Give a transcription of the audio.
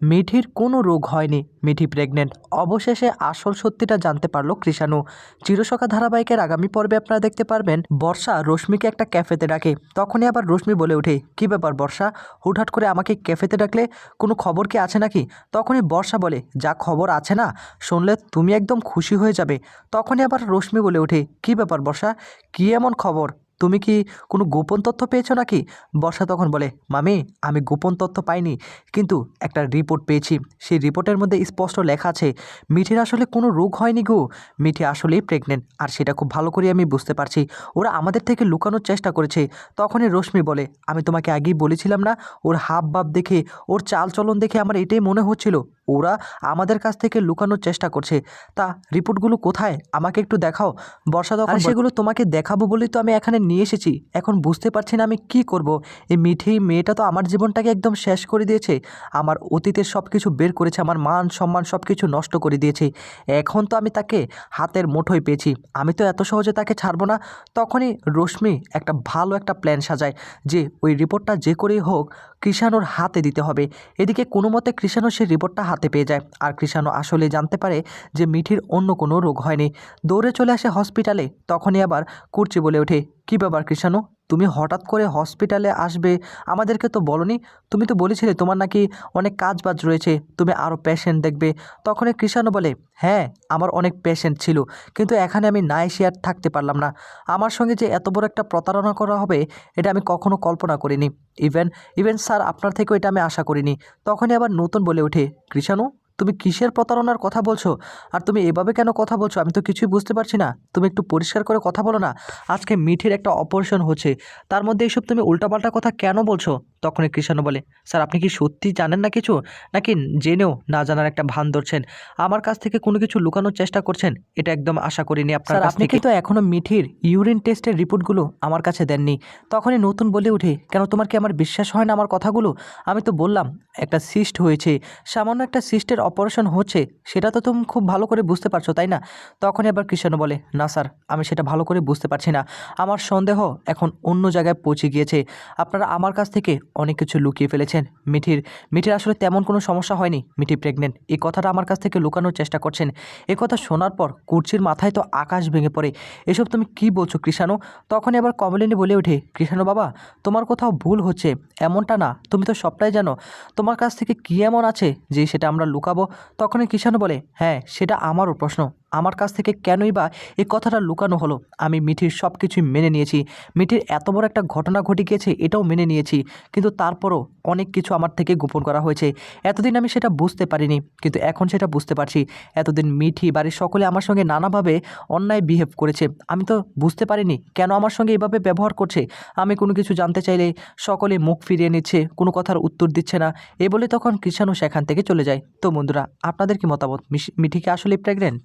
মিঠির কোনো রোগ হয়নি, মিঠি প্রেগনেন্ট। অবশেষে আসল সত্যিটা জানতে পারল কৃষাণু। চিরসখা ধারাবাহিকের আগামী পর্বে আপনারা দেখতে পারবেন বর্ষা রশ্মিকে একটা ক্যাফেতে ডাকে। তখনই আবার রশ্মি বলে ওঠে, কী ব্যাপার বর্ষা, হুটহাট করে আমাকে ক্যাফেতে ডাকলে? কোনো খবর কি আছে নাকি? তখনই বর্ষা বলে, যা খবর আছে না, শুনলে তুমি একদম খুশি হয়ে যাবে। তখনই আবার রশ্মি বলে ওঠে, কী ব্যাপার বর্ষা, কী এমন খবর? তুমি কি কোনো গোপন তথ্য পেয়েছো নাকি? বর্ষা তখন বলে, মামি আমি গোপন তথ্য পাইনি, কিন্তু একটা রিপোর্ট পেয়েছি। সেই রিপোর্টের মধ্যে স্পষ্ট লেখা আছে মিঠির আসলে কোনো রোগ হয়নি গো, মিঠি আসলেই প্রেগনেন্ট, আর সেটা খুব ভালো করে আমি বুঝতে পারছি। ওরা আমাদের থেকে লুকানোর চেষ্টা করেছে। তখনই রশ্মি বলে, আমি তোমাকে আগেই বলেছিলাম না, ওর হাব ভাব দেখে, ওর চাল চলন দেখে আমার এটাই মনে হচ্ছিল ওরা আমাদের কাছ থেকে লুকানোর চেষ্টা করছে। তা রিপোর্টগুলো কোথায়, আমাকে একটু দেখাও। বর্ষা তখন সেগুলো তোমাকে দেখাবো বলেই তো আমি এখানে নিয়ে এসেছি। এখন বুঝতে পারছি না আমি কি করব। এই মিঠি মেয়েটা তো আমার জীবনটাকে একদম শেষ করে দিয়েছে। আমার অতীতের সব কিছু বের করেছে, আমার মান সম্মান সব কিছু নষ্ট করে দিয়েছে। এখন তো আমি তাকে হাতের মুঠোয় পেয়েছি, আমি তো এত সহজে তাকে ছাড়বো না। তখনই রশ্মি একটা ভালো একটা প্ল্যান সাজায় যে ওই রিপোর্টটা যে করেই হোক কৃষাণুর হাতে দিতে হবে। এদিকে কোনো মতে কৃষাণু সেই রিপোর্টটা হাতে পেয়ে যায়, আর কৃষাণু আসলে জানতে পারে যে মিঠির অন্য কোনো রোগ হয়নি। দৌড়ে চলে আসে হসপিটালে। তখনই আবার কুর্চি বলে ওঠে, কী ব্যাপার কৃষাণু, তুমি হঠাৎ করে হসপিটালে আসবে, আমাদেরকে তো বলনি। তুমি তো বলেছিলে তোমার নাকি অনেক কাজ বাজ রয়েছে, তুমি আরও পেশেন্ট দেখবে। তখনই কৃষাণু বলে, হ্যাঁ আমার অনেক পেশেন্ট ছিল, কিন্তু এখানে আমি না এসে আর থাকতে পারলাম না। আমার সঙ্গে যে এত বড় একটা প্রতারণা করা হবে এটা আমি কখনো কল্পনা করিনি। ইভেন ইভেন স্যার আপনার থেকেও এটা আমি আশা করিনি। তখনই আবার নতুন বলে ওঠে, কৃষাণু তুমি কিসের প্রতারণার কথা বলছো? আর তুমি এভাবে কেন কথা বলছো, আমি তো কিছুই বুঝতে পারছি না। তুমি একটু পরিষ্কার করে কথা বলো না। আজকে মিঠির একটা অপারেশন হচ্ছে, তার মধ্যে এইসব তুমি উল্টাপাল্টা কথা কেন বলছো? তখনই কৃষাণু বলে, স্যার আপনি কি সত্যি জানেন না কিছু, নাকি জেনেও না জানার একটা ভান ধরছেন? আমার কাছ থেকে কোনো কিছু লুকানোর চেষ্টা করছেন? এটা একদম আশা করিনি আপনার কাছ থেকে। আপনি কিন্তু এখনও মিঠির ইউরিন টেস্টের রিপোর্টগুলো আমার কাছে দেননি। তখনই নতুন বলে উঠে, কেন তোমার কি আমার বিশ্বাস হয় না আমার কথাগুলো? আমি তো বললাম একটা সিস্ট হয়েছে, সামান্য একটা সিস্টের অপারেশন হচ্ছে, সেটা তো তুমি খুব ভালো করে বুঝতে পারছো তাই না? তখনই আবার কৃষাণু বলে, না স্যার আমি সেটা ভালো করে বুঝতে পারছি না। আমার সন্দেহ এখন অন্য জায়গায় পৌঁছে গিয়েছে। আপনারা আমার কাছ থেকে অনেক কিছু লুকিয়ে ফেলেছেন। মিঠির মিঠির আসলে তেমন কোনো সমস্যা হয়নি, মিঠি প্রেগনেন্ট, এই কথাটা আমার কাছ থেকে লুকানোর চেষ্টা করছেন। এ কথা শোনার পর কুর্চির মাথায় তো আকাশ ভেঙে পড়ে। এসব তুমি কি বলছো কৃষাণু? তখনই আবার কমলিনী বলে ওঠে, কৃষাণু বাবা তোমার কোথাও ভুল হচ্ছে, এমনটা না, তুমি তো সবটাই জানো। তোমার কাছ থেকে কী এমন আছে যে সেটা আমরা লুকাবো? তখনই কৃষাণু বলে, হ্যাঁ সেটা আমারও প্রশ্ন, আমার কাছ থেকে কেনই বা এই কথাটা লুকানো হলো? আমি মিঠির সব কিছুই মেনে নিয়েছি, মিঠির এত বড় একটা ঘটনা ঘটে গিয়েছে এটাও মেনে নিয়েছি, কিন্তু তারপরও অনেক কিছু আমার থেকে গোপন করা হয়েছে। এতদিন আমি সেটা বুঝতে পারিনি, কিন্তু এখন সেটা বুঝতে পারছি। এতদিন মিঠি বাড়ির সকলে আমার সঙ্গে নানাভাবে অন্যায় বিহেভ করেছে, আমি তো বুঝতে পারিনি কেন আমার সঙ্গে এভাবে ব্যবহার করছে। আমি কোনো কিছু জানতে চাইলে সকলে মুখ ফিরিয়ে নিচ্ছে, কোনো কথার উত্তর দিচ্ছে না। এ বলে তখন কৃষাণু সেখান থেকে চলে যায়। তো বন্ধুরা আপনাদের কি মতামত, মিঠি কি আসলে প্রেগনেন্ট?